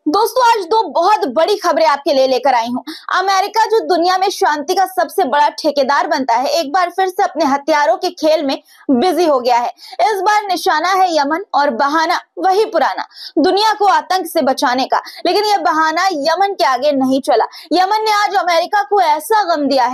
दोस्तों आज दो बहुत बड़ी खबरें आपके लिए लेकर आई हूं। अमेरिका जो दुनिया में शांति का सबसे बड़ा ठेकेदार बनता है, एक बार फिर से अपने हथियारों के खेल में बिजी हो गया है। इस बार निशाना है यमन और बहाना वही पुराना, दुनिया को आतंक से बचाने का। लेकिन यह बहाना यमन के आगे नहीं चला। यमन ने आज अमेरिका को ऐसा गम दिया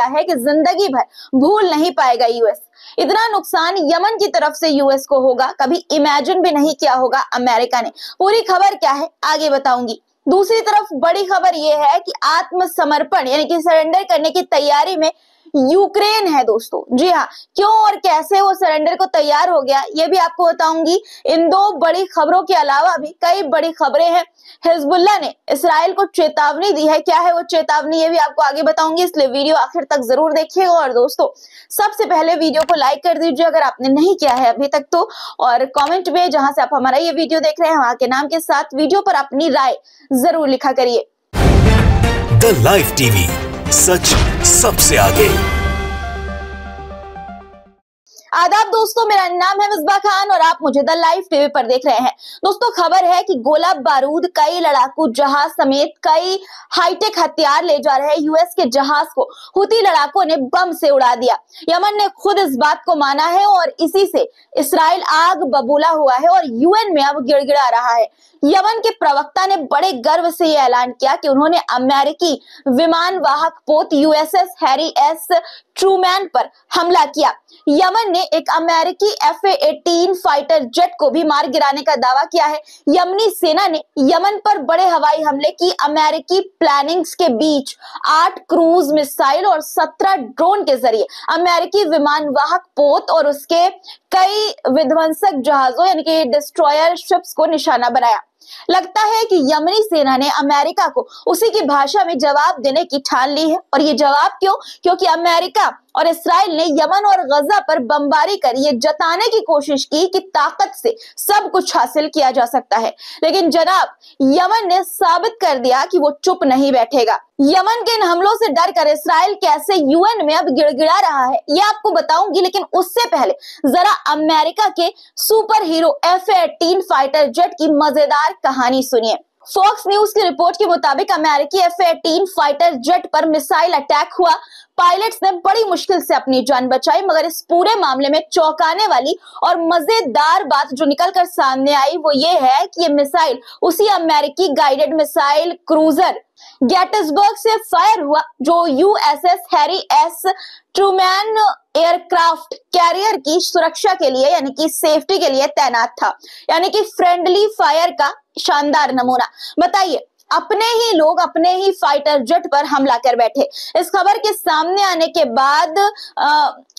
है कि जिंदगी भर भूल नहीं पाएगा यूएस। इतना नुकसान यमन की तरफ से यूएस को होगा, कभी इमेजिन भी नहीं किया होगा अमेरिका ने। पूरी खबर क्या है आगे बताऊंगी। दूसरी तरफ बड़ी खबर यह है कि आत्मसमर्पण यानी कि सरेंडर करने की तैयारी में यूक्रेन है दोस्तों। जी हाँ, क्यों और कैसे वो सरेंडर को तैयार हो गया ये भी आपको बताऊंगी। इन दो बड़ी खबरों के अलावा भी कई बड़ी खबरें हैं। हिजबुल्लाह ने इसराइल को चेतावनी दी है, क्या है वो चेतावनी ये भी आपको आगे बताऊंगी, इसलिए वीडियो आखिर तक जरूर देखिएगा। और दोस्तों सबसे पहले वीडियो को लाइक कर दीजिए अगर आपने नहीं किया है अभी तक तो, और कमेंट में जहां से आप हमारा ये वीडियो देख रहे हैं वहां के नाम के साथ वीडियो पर अपनी राय जरूर लिखा करिए। द लाइव टीवी, सच सबसे आगे। आदाब दोस्तों, मेरा नाम है मिसबा खान और आप मुझे द लाइव टीवी पर देख रहे हैं। दोस्तों खबर है कि गोला बारूद, कई लड़ाकू जहाज समेत कई हाईटेक हथियार ले जा रहे यूएस के जहाज को हुती लड़ाकों ने बम से उड़ा दिया। यमन ने खुद इस बात को माना है और इसी से इसराइल आग बबूला हुआ है और यूएन में अब गिड़गिड़ा रहा है। यमन के प्रवक्ता ने बड़े गर्व से यह ऐलान किया कि उन्होंने अमेरिकी विमान वाहक पोत यूएसएस हैरी एस ट्रूमैन पर हमला किया। यमन ने एक अमेरिकी F-18 फाइटर जेट को भी मार गिराने का दावा किया है। यमनी सेना ने यमन पर बड़े हवाई हमले की अमेरिकी प्लानिंग्स के बीच 8 क्रूज मिसाइल और 17 ड्रोन के जरिए अमेरिकी विमान वाहक पोत और उसके कई विध्वंसक जहाजों यानी कि डिस्ट्रॉयर शिप्स को निशाना बनाया। लगता है कि यमनी सेना ने अमेरिका को उसी की भाषा में जवाब देने की ठान ली है। और ये जवाब क्यों? क्योंकि अमेरिका और इसराइल ने यमन और गजा पर बमबारी कर ये जताने की कोशिश की कि ताकत से सब कुछ हासिल किया जा सकता है। लेकिन जनाब यमन ने साबित कर दिया कि वो चुप नहीं बैठेगा। यमन के इन हमलों से डर कर इसराइल कैसे यूएन में अब गिड़गिड़ा रहा है ये आपको बताऊंगी, लेकिन उससे पहले जरा अमेरिका के super hero F-18 fighter jet की मजेदार कहानी सुनिए। फॉक्स न्यूज की रिपोर्ट के मुताबिक अमेरिकी F-18 फाइटर जेट पर मिसाइल अटैक हुआ। पायलट्स ने बड़ी मुश्किल से अपनी जान बचाई, मगर इस पूरे मामले में चौंकाने वाली और मजेदार बात जो निकलकर सामने आई वो ये है कि ये मिसाइल उसी अमेरिकी गाइडेड मिसाइल क्रूजर गेटिसबर्ग से फायर हुआ जो USS Harry S Trueman aircraft carrier की सुरक्षा के लिए यानी कि सेफ्टी के लिए तैनात था। यानी कि फ्रेंडली फायर का शानदार नमूना। बताइए, अपने ही लोग अपने ही फाइटर जेट पर हमला कर बैठे। इस खबर के सामने आने के बाद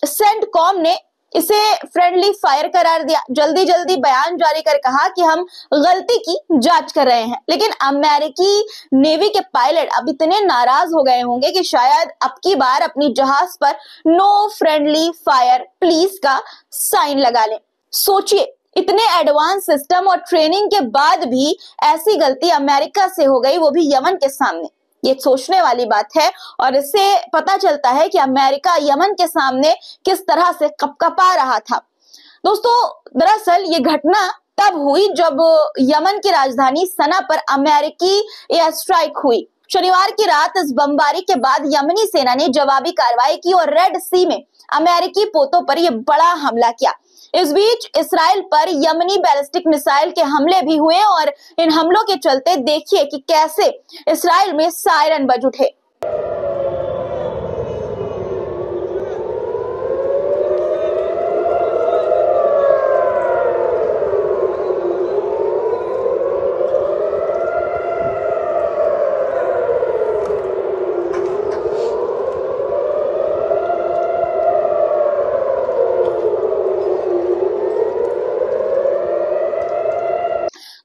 सेंटकॉम ने इसे फ्रेंडली फायर करार दिया। जल्दी जल्दी बयान जारी कर कहा कि हम गलती की जांच कर रहे हैं। लेकिन अमेरिकी नेवी के पायलट अब इतने नाराज हो गए होंगे कि शायद अब की बार अपनी जहाज पर नो फ्रेंडली फायर प्लीज का साइन लगा लें। सोचिए, इतने एडवांस सिस्टम और ट्रेनिंग के बाद भी ऐसी गलती अमेरिका से हो गई, वो भी यमन के सामने। ये सोचने वाली बात है और इससे पता चलता है कि अमेरिका यमन के सामने किस तरह से कपकपा रहा था। दोस्तों दरअसल ये घटना तब हुई जब यमन की राजधानी सना पर अमेरिकी एयर स्ट्राइक हुई। शनिवार की रात इस बमबारी के बाद यमनी सेना ने जवाबी कार्रवाई की और रेड सी में अमेरिकी पोतों पर यह बड़ा हमला किया। इस बीच इसराइल पर यमनी बैलिस्टिक मिसाइल के हमले भी हुए और इन हमलों के चलते देखिए कि कैसे इसराइल में सायरन बज उठे।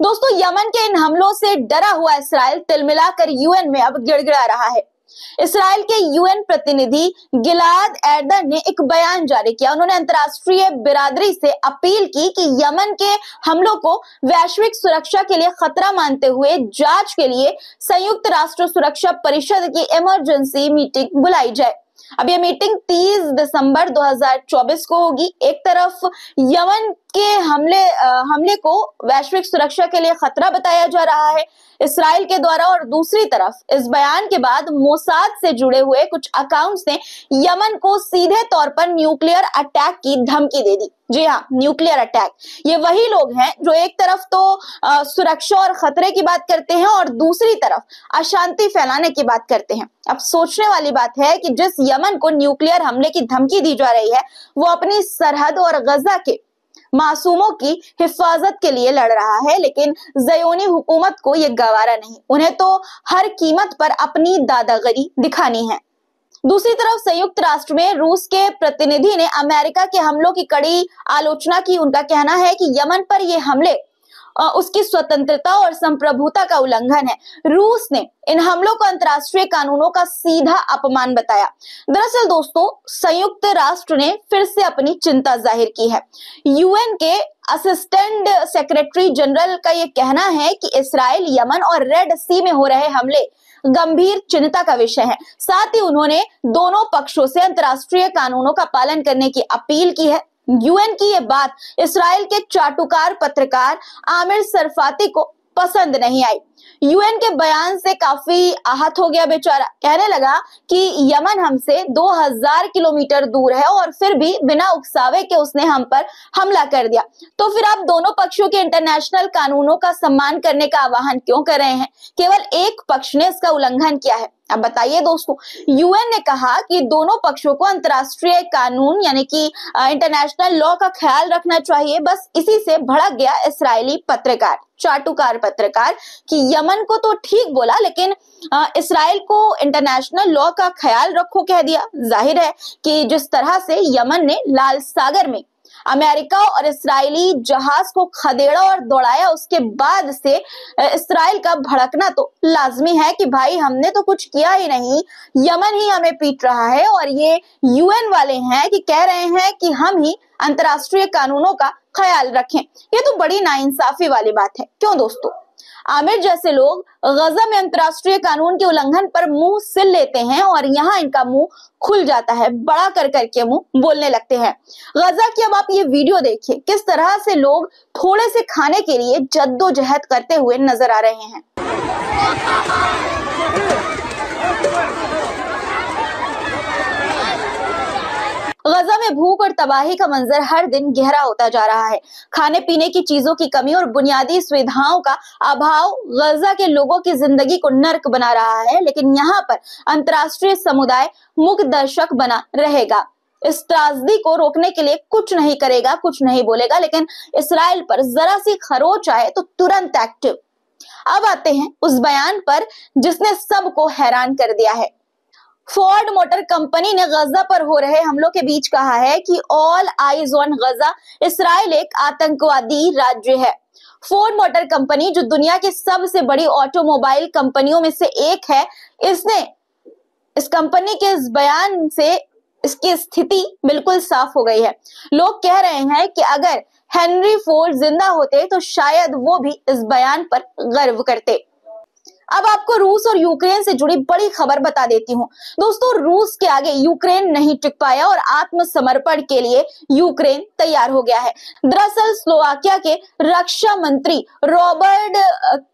दोस्तों यमन के इन हमलों से डरा हुआ इसराइल तिलमिलाकर यूएन में अब गिड़गिड़ा रहा है। इसराइल के यूएन प्रतिनिधि गिलाद एर्दन ने एक बयान जारी किया। उन्होंने अंतर्राष्ट्रीय बिरादरी से अपील की कि यमन के हमलों को वैश्विक सुरक्षा के लिए खतरा मानते हुए जांच के लिए संयुक्त राष्ट्र सुरक्षा परिषद की इमरजेंसी मीटिंग बुलाई जाए। अब यह मीटिंग 30 दिसंबर 2024 को होगी। एक तरफ यमन के हमले को वैश्विक सुरक्षा के लिए खतरा बताया जा रहा है इसराइल के द्वारा। और दूसरी तरफ इस बयान के बाद मोसाद से जुड़े हुए कुछ अकाउंट्स ने यमन को सीधे तौर पर न्यूक्लियर अटैक की धमकी दे दी। जी हाँ, न्यूक्लियर अटैक। ये वही लोग हैं जो एक तरफ तो सुरक्षा और खतरे की बात करते हैं और दूसरी तरफ अशांति फैलाने की बात करते हैं। अब सोचने वाली बात है कि जिस यमन को न्यूक्लियर हमले की धमकी दी जा रही है वो अपनी सरहद और गजा के मासूमों की हिफाजत के लिए लड़ रहा है, लेकिन ज़योनी हुकूमत को ये गवारा नहीं। उन्हें तो हर कीमत पर अपनी दादागिरी दिखानी है। दूसरी तरफ संयुक्त राष्ट्र में रूस के प्रतिनिधि ने अमेरिका के हमलों की कड़ी आलोचना की। उनका कहना है कि यमन पर ये हमले उसकी स्वतंत्रता और संप्रभुता का उल्लंघन है। रूस ने इन हमलों को अंतर्राष्ट्रीय कानूनों का सीधा अपमान बताया। दरअसल दोस्तों, संयुक्त राष्ट्र ने फिर से अपनी चिंता जाहिर की है। यूएन के असिस्टेंट सेक्रेटरी जनरल का यह कहना है कि इसराइल, यमन और रेड सी में हो रहे हमले गंभीर चिंता का विषय है। साथ ही उन्होंने दोनों पक्षों से अंतर्राष्ट्रीय कानूनों का पालन करने की अपील की है। यूएन की ये बात इसराइल के चाटुकार पत्रकार आमिर सरफाती को पसंद नहीं आई। यूएन के बयान से काफी आहत हो गया बेचारा। कहने लगा कि यमन हमसे 2000 किलोमीटर दूर है और फिर भी बिना उकसावे के उसने हम पर हमला कर दिया। तो फिर आप दोनों पक्षों के इंटरनेशनल कानूनों का सम्मान करने का आह्वान क्यों कर रहे हैं? केवल एक पक्ष ने इसका उल्लंघन किया है। अब बताइए दोस्तों, यूएन ने कहा कि दोनों पक्षों को अंतर्राष्ट्रीय कानून यानी कि इंटरनेशनल लॉ का ख्याल रखना चाहिए। बस इसी से भड़क गया इसराइली पत्रकार, चाटुकार पत्रकार, कि यमन को तो ठीक बोला लेकिन इसराइल को इंटरनेशनल लॉ का ख्याल रखो कह दिया। जाहिर है कि जिस तरह से यमन ने लाल सागर में अमेरिका और इसराइली जहाज को खदेड़ा और दौड़ाया, उसके बाद से इसराइल का भड़कना तो लाजमी है कि भाई हमने तो कुछ किया ही नहीं, यमन ही हमें पीट रहा है। और ये यूएन वाले हैं कि कह रहे हैं कि हम ही अंतर्राष्ट्रीय कानूनों का ख्याल रखें। ये तो बड़ी नाइंसाफी वाली बात है। क्यों दोस्तों? आमिर जैसे लोग गजा में अंतर्राष्ट्रीय कानून के उल्लंघन पर मुंह सिल लेते हैं और यहाँ इनका मुंह खुल जाता है, बड़ा कर करके मुंह बोलने लगते हैं। गजा की अब आप ये वीडियो देखिए, किस तरह से लोग थोड़े से खाने के लिए जद्दोजहद करते हुए नजर आ रहे हैं। गजा में भूख और तबाही का मंजर हर दिन गहरा होता जा रहा है। खाने पीने की चीजों की कमी और बुनियादी सुविधाओं का अभाव गजा के लोगों की जिंदगी को नर्क बना रहा है, लेकिन यहाँ पर अंतर्राष्ट्रीय समुदाय मूक दर्शक बना रहेगा। इस त्रासदी को रोकने के लिए कुछ नहीं करेगा, कुछ नहीं बोलेगा, लेकिन इसराइल पर जरा सी खरोच आए तो तुरंत एक्टिव। अब आते हैं उस बयान पर जिसने सबको हैरान कर दिया है। फोर्ड मोटर कंपनी ने गजा पर हो रहे हमलों के बीच कहा है कि all eyes on Gaza, Israel एक आतंकवादी राज्य है। फोर्ड मोटर कंपनी जो दुनिया की सबसे बड़ी ऑटोमोबाइल कंपनियों में से एक है, इसने इस कंपनी के इस बयान से इसकी स्थिति बिल्कुल साफ हो गई है। लोग कह रहे हैं कि अगर हेनरी फोर्ड जिंदा होते तो शायद वो भी इस बयान पर गर्व करते। अब आपको रूस और यूक्रेन से जुड़ी बड़ी खबर बता देती हूँ। दोस्तों, रूस के आगे यूक्रेन नहीं टिक पाया और आत्मसमर्पण के लिए यूक्रेन तैयार हो गया है। दरअसल स्लोवाकिया के रक्षा मंत्री रॉबर्ट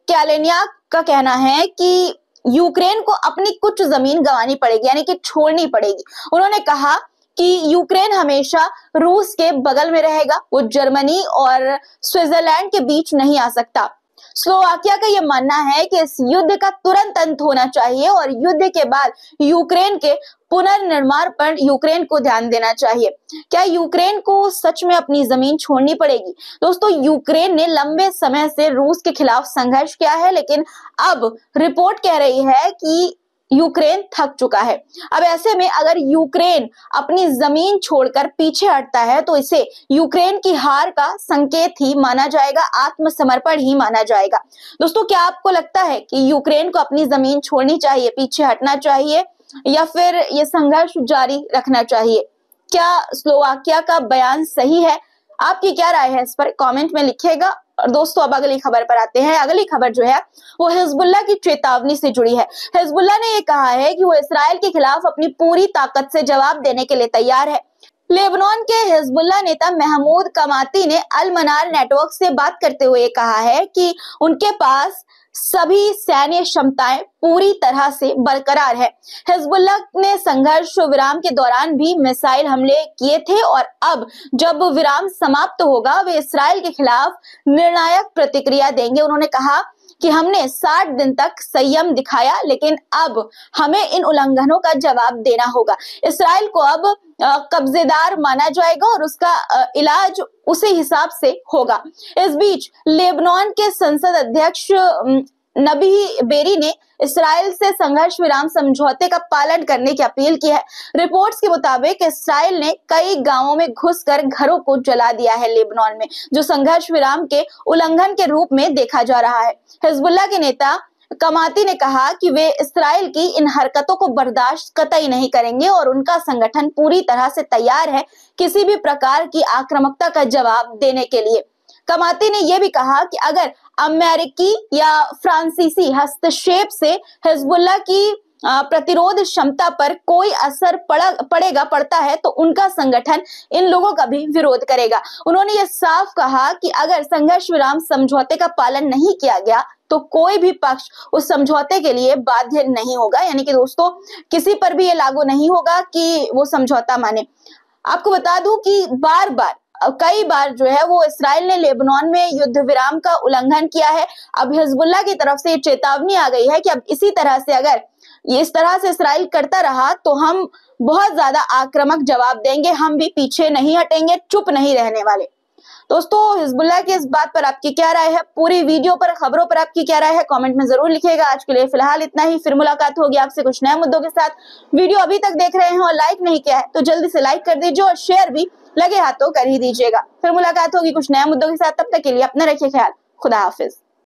कैलेनियाक का कहना है कि यूक्रेन को अपनी कुछ जमीन गंवानी पड़ेगी, यानी कि छोड़नी पड़ेगी। उन्होंने कहा कि यूक्रेन हमेशा रूस के बगल में रहेगा, वो जर्मनी और स्विट्जरलैंड के बीच नहीं आ सकता। स्लोवाकिया का यह मानना है कि इस युद्ध का तुरंत अंत होना चाहिए और युद्ध के बाद यूक्रेन के पुनर्निर्माण पर यूक्रेन को ध्यान देना चाहिए। क्या यूक्रेन को सच में अपनी जमीन छोड़नी पड़ेगी? दोस्तों, यूक्रेन ने लंबे समय से रूस के खिलाफ संघर्ष किया है, लेकिन अब रिपोर्ट कह रही है कि यूक्रेन थक चुका है। अब ऐसे में अगर यूक्रेन अपनी जमीन छोड़कर पीछे हटता है तो इसे यूक्रेन की हार का संकेत ही माना जाएगा, आत्मसमर्पण ही माना जाएगा। दोस्तों, क्या आपको लगता है कि यूक्रेन को अपनी जमीन छोड़नी चाहिए, पीछे हटना चाहिए, या फिर ये संघर्ष जारी रखना चाहिए? क्या स्लोवाकिया का बयान सही है? आपकी क्या राय है इस पर कमेंट में लिखिएगा। और दोस्तों, अब अगली खबर पर आते हैं। अगली खबर जो है वो हिजबुल्लाह की चेतावनी से जुड़ी है। हिजबुल्लाह ने ये कहा है कि वो इसराइल के खिलाफ अपनी पूरी ताकत से जवाब देने के लिए तैयार है। लेबनान के हिजबुल्लाह नेता महमूद कमाती ने अल मनार नेटवर्क से बात करते हुए कहा है कि उनके पास सभी सैन्य क्षमताएं पूरी तरह से बरकरार है। हिजबुल्लाह ने संघर्ष विराम के दौरान भी मिसाइल हमले किए थे और अब जब विराम समाप्त होगा वे इसराइल के खिलाफ निर्णायक प्रतिक्रिया देंगे। उन्होंने कहा कि हमने 60 दिन तक संयम दिखाया, लेकिन अब हमें इन उल्लंघनों का जवाब देना होगा। इसराइल को अब कब्जेदार माना जाएगा और उसका इलाज उसी हिसाब से होगा। इस बीच लेबनान के संसद अध्यक्ष नबी बेरी ने इसराइल से संघर्ष विराम समझौते का पालन करने की अपील की है। रिपोर्ट्स के मुताबिक इसराइल ने कई गांवों में घुसकर घरों को जला दिया है लेबनान में, जो संघर्ष विराम के उल्लंघन के रूप में देखा जा रहा है। हिजबुल्लाह के नेता कमाती ने कहा कि वे इसराइल की इन हरकतों को बर्दाश्त कतई नहीं करेंगे और उनका संगठन पूरी तरह से तैयार है किसी भी प्रकार की आक्रामकता का जवाब देने के लिए। कमाती ने यह भी कहा कि अगर अमेरिकी या फ्रांसीसी हस्तक्षेप से हिजबुल्लाह की प्रतिरोध क्षमता पर कोई असर पड़ता है तो उनका संगठन इन लोगों का भी विरोध करेगा। उन्होंने ये साफ कहा कि अगर संघर्ष विराम समझौते का पालन नहीं किया गया तो कोई भी पक्ष उस समझौते के लिए बाध्य नहीं होगा। यानी कि दोस्तों किसी पर भी ये लागू नहीं होगा कि वो समझौता माने। आपको बता दूं कि कई बार जो है वो इसराइल ने लेबनान में युद्ध विराम का उल्लंघन किया है। अब हिजबुल्लाह की तरफ से चेतावनी आ गई है कि अब इसी तरह से अगर ये इस तरह से इसराइल करता रहा तो हम बहुत ज्यादा आक्रामक जवाब देंगे, हम भी पीछे नहीं हटेंगे, चुप नहीं रहने वाले। दोस्तों हिजबुल्लाह की इस बात पर आपकी क्या राय है, पूरी वीडियो पर खबरों पर आपकी क्या राय है, कमेंट में जरूर लिखिएगा। आज के लिए फिलहाल इतना ही, फिर मुलाकात होगी आपसे कुछ नए मुद्दों के साथ। वीडियो अभी तक देख रहे हैं और लाइक नहीं किया है तो जल्दी से लाइक कर दीजिए और शेयर भी लगे हाथों कर ही दीजिएगा। फिर मुलाकात होगी कुछ नए मुद्दों के साथ, तब तक के लिए अपना रखिए ख्याल। खुदा हाफिज।